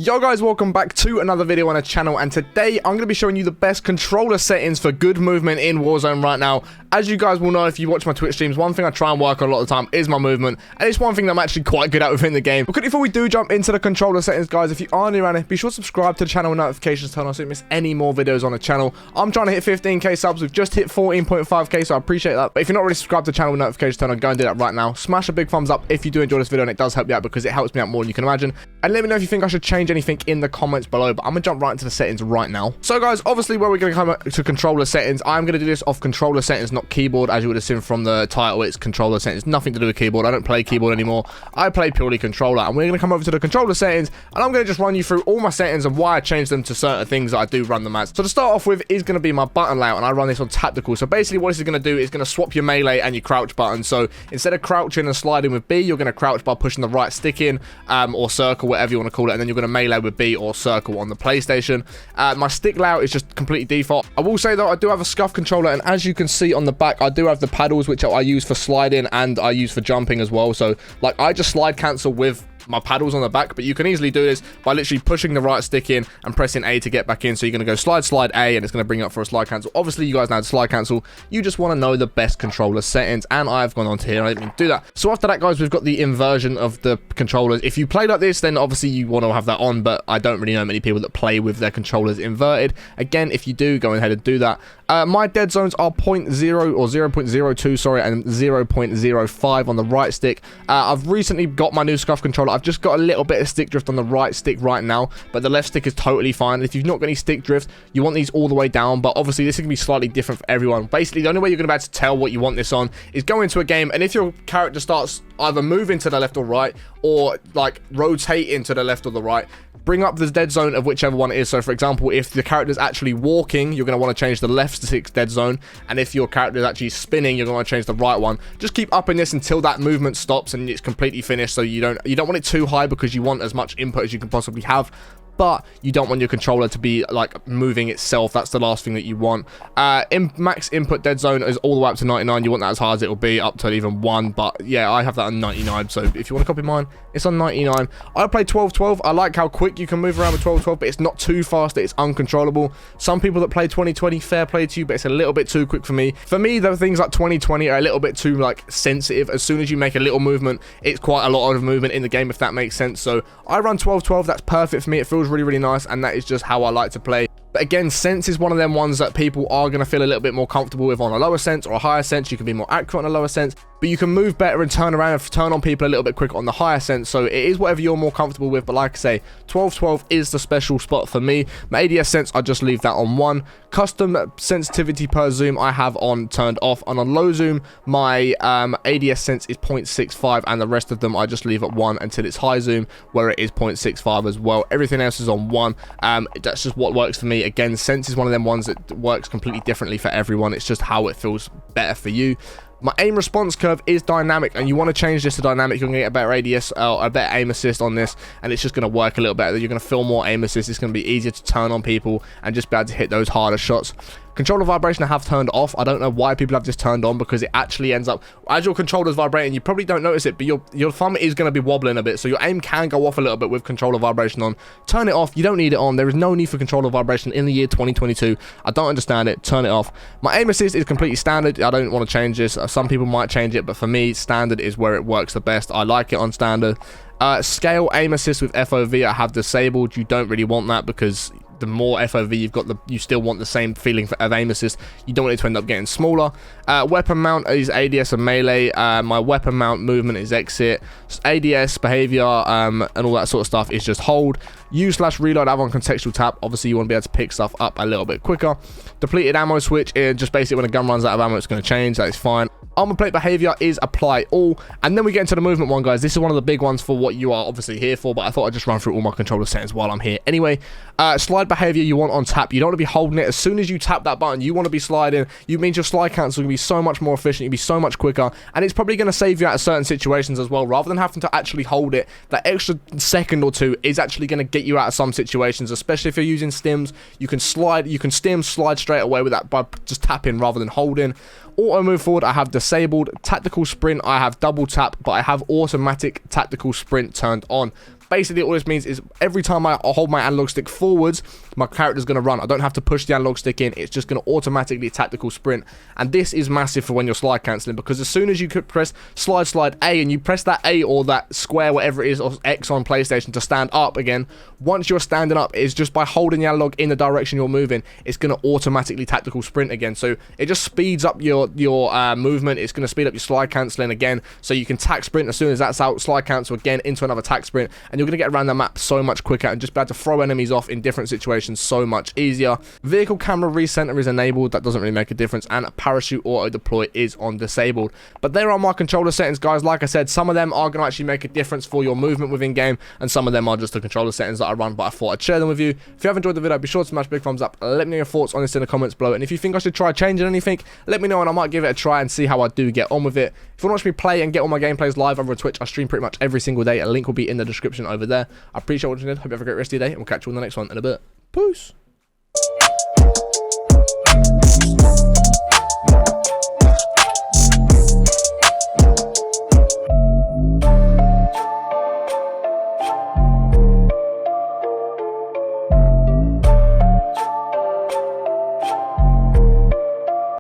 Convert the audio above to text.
Yo guys, welcome back to another video on our channel, and today I'm going to be showing you the best controller settings for good movement in Warzone right now. As you guys will know if you watch my Twitch streams, one thing I try and work on a lot of the time is my movement, and it's one thing that I'm actually quite good at within the game. But quickly before we do jump into the controller settings, guys, if you are new around here, be sure to subscribe to the channel and notifications turn on so you don't miss any more videos on the channel. I'm trying to hit 15k subs, we've just hit 14.5k, so I appreciate that. But if you're not already subscribed to the channel with notifications turn on, go and do that right now. Smash a big thumbs up if you do enjoy this video, and it does help you out because it helps me out more than you can imagine. And let me know if you think I should change anything in the comments below, but I'm gonna jump right into the settings right now. So guys, obviously where we're gonna come to controller settings, I'm gonna do this off controller settings, not keyboard. As you would have seen from the title, it's controller settings, nothing to do with keyboard. I don't play keyboard anymore, I play purely controller. And we're gonna come over to the controller settings, and I'm gonna just run you through all my settings and why I changed them to certain things that I do run them as. So to start off with is gonna be my button layout, and I run this on tactical. So basically what this is gonna do is gonna swap your melee and your crouch button. So instead of crouching and sliding with B, you're gonna crouch by pushing the right stick in, or circle, whatever you want to call it, and then you're gonna melee with B or circle on the PlayStation. My stick layout is just completely default. I will say though, I do have a scuff controller, and as you can see on the back, I do have the paddles, which I use for sliding and I use for jumping as well. So like I just slide cancel with my paddles on the back, but you can easily do this by literally pushing the right stick in and pressing A to get back in. So you're going to go slide A, and it's going to bring you up for a slide cancel. Obviously you guys know how to slide cancel, you just want to know the best controller settings, and I've gone on to here, I didn't mean to do that. So after that guys, we've got the inversion of the controllers. If you play like this, then obviously you want to have that on, but I don't really know many people that play with their controllers inverted. Again, if you do, go ahead and do that. My dead zones are 0.0 or 0.02, sorry, and 0.05 on the right stick. I've recently got my new scuff controller. I've just got a little bit of stick drift on the right stick right now, but the left stick is totally fine. If you've not got any stick drift, you want these all the way down, but obviously this is going to be slightly different for everyone. Basically, the only way you're going to be able to tell what you want this on is go into a game, and if your character starts either moving to the left or right, or like rotating to the left or the right, bring up the dead zone of whichever one it is. So for example, if the character is actually walking, you're going to want to change the left stick dead zone, and if your character is actually spinning, you're going to change the right one. Just keep upping this until that movement stops and it's completely finished. So you don't want it too high because you want as much input as you can possibly have, but you don't want your controller to be like moving itself. That's the last thing that you want. Max input dead zone is all the way up to 99. You want that as hard as it will be, up to even 1, but yeah, I have that on 99. So if you want to copy mine, it's on 99. I play 12-12. I like how quick you can move around with 12-12, but it's not too fast that it's uncontrollable. Some people that play 20-20, fair play to you, but it's a little bit too quick for me. For me, the things like 20-20 are a little bit too like sensitive. As soon as you make a little movement, it's quite a lot of movement in the game, if that makes sense. So I run 12-12. That's perfect for me. It feels really nice, and that is just how I like to play. But again, sense is one of them ones that people are going to feel a little bit more comfortable with on a lower sense or a higher sense. You can be more accurate on a lower sense, but you can move better and turn around and turn on people a little bit quicker on the higher sense. So it is whatever you're more comfortable with, but like I say, 12-12 is the special spot for me. My ADS sense, I just leave that on 1. Custom sensitivity per zoom I have on turned off, and on low zoom my ADS sense is 0.65, and the rest of them I just leave at 1 until it's high zoom, where it is 0.65 as well. Everything else is on 1. That's just what works for me. Again, sense is one of them ones that works completely differently for everyone. It's just how it feels better for you. My aim response curve is dynamic, and you want to change this to dynamic. You're going to get a better ADS, a better aim assist on this, and it's just going to work a little better. You're going to feel more aim assist. It's going to be easier to turn on people and just be able to hit those harder shots. Controller vibration I have turned off. I don't know why people have this turned on, because it actually ends up, as your controller's vibrating, you probably don't notice it, but your thumb is going to be wobbling a bit, so your aim can go off a little bit with controller vibration on. Turn it off. You don't need it on. There is no need for controller vibration in the year 2022. I don't understand it. Turn it off. My aim assist is completely standard. I don't want to change this. Some people might change it, but for me, standard is where it works the best. I like it on standard. Scale aim assist with FOV I have disabled. You don't really want that, because the more FOV you've got, you still want the same feeling of aim assist. You don't want it to end up getting smaller. Weapon mount is ADS and melee. My weapon mount movement is exit. ADS behavior and all that sort of stuff is just hold. U/reload I have on contextual tap. Obviously you want to be able to pick stuff up a little bit quicker. Depleted ammo switch is just basically when a gun runs out of ammo, it's going to change. That is fine. Armor plate behavior is apply all. And then we get into the movement one, guys. This is one of the big ones for what you are obviously here for, but I thought I'd just run through all my controller settings while I'm here. Anyway, slide behavior you want on tap. You don't want to be holding it. As soon as you tap that button, you want to be sliding. You means your slide cancel will be so much more efficient. You'll be so much quicker, and it's probably going to save you out of certain situations as well. Rather than having to actually hold it, that extra second or two is actually going to get you out of some situations, especially if you're using stims. You can stim slide straight away with that by just tapping rather than holding. Auto move forward I have disabled. Tactical sprint I have double tap, but I have automatic tactical sprint turned on. Basically, all this means is every time I hold my analog stick forwards, my character's going to run. I don't have to push the analog stick in. It's just going to automatically tactical sprint. And this is massive for when you're slide cancelling, because as soon as you could press slide A, and you press that A or that square, whatever it is, or X on PlayStation to stand up again, once you're standing up, it's just by holding the analog in the direction you're moving, it's going to automatically tactical sprint again. So it just speeds up your movement. It's going to speed up your slide cancelling again, so you can tack sprint as soon as that's out, slide cancel again into another tack sprint, and you're going to get around the map so much quicker and just be able to throw enemies off in different situations so much easier. Vehicle camera recenter is enabled. That doesn't really make a difference, and parachute auto deploy is on disabled. But there are my controller settings, guys. Like I said, some of them are going to actually make a difference for your movement within game, and some of them are just the controller settings that I run, but I thought I'd share them with you. If you have enjoyed the video, be sure to smash a big thumbs up. Let me know your thoughts on this in the comments below, and if you think I should try changing anything, let me know and I might give it a try and see how I do get on with it. If you want to watch me play and get all my gameplays live over on Twitch, I stream pretty much every single day. A link will be in the description over there. I appreciate watching it. Hope you have a great rest of your day, and we'll catch you on the next one in a bit. Peace.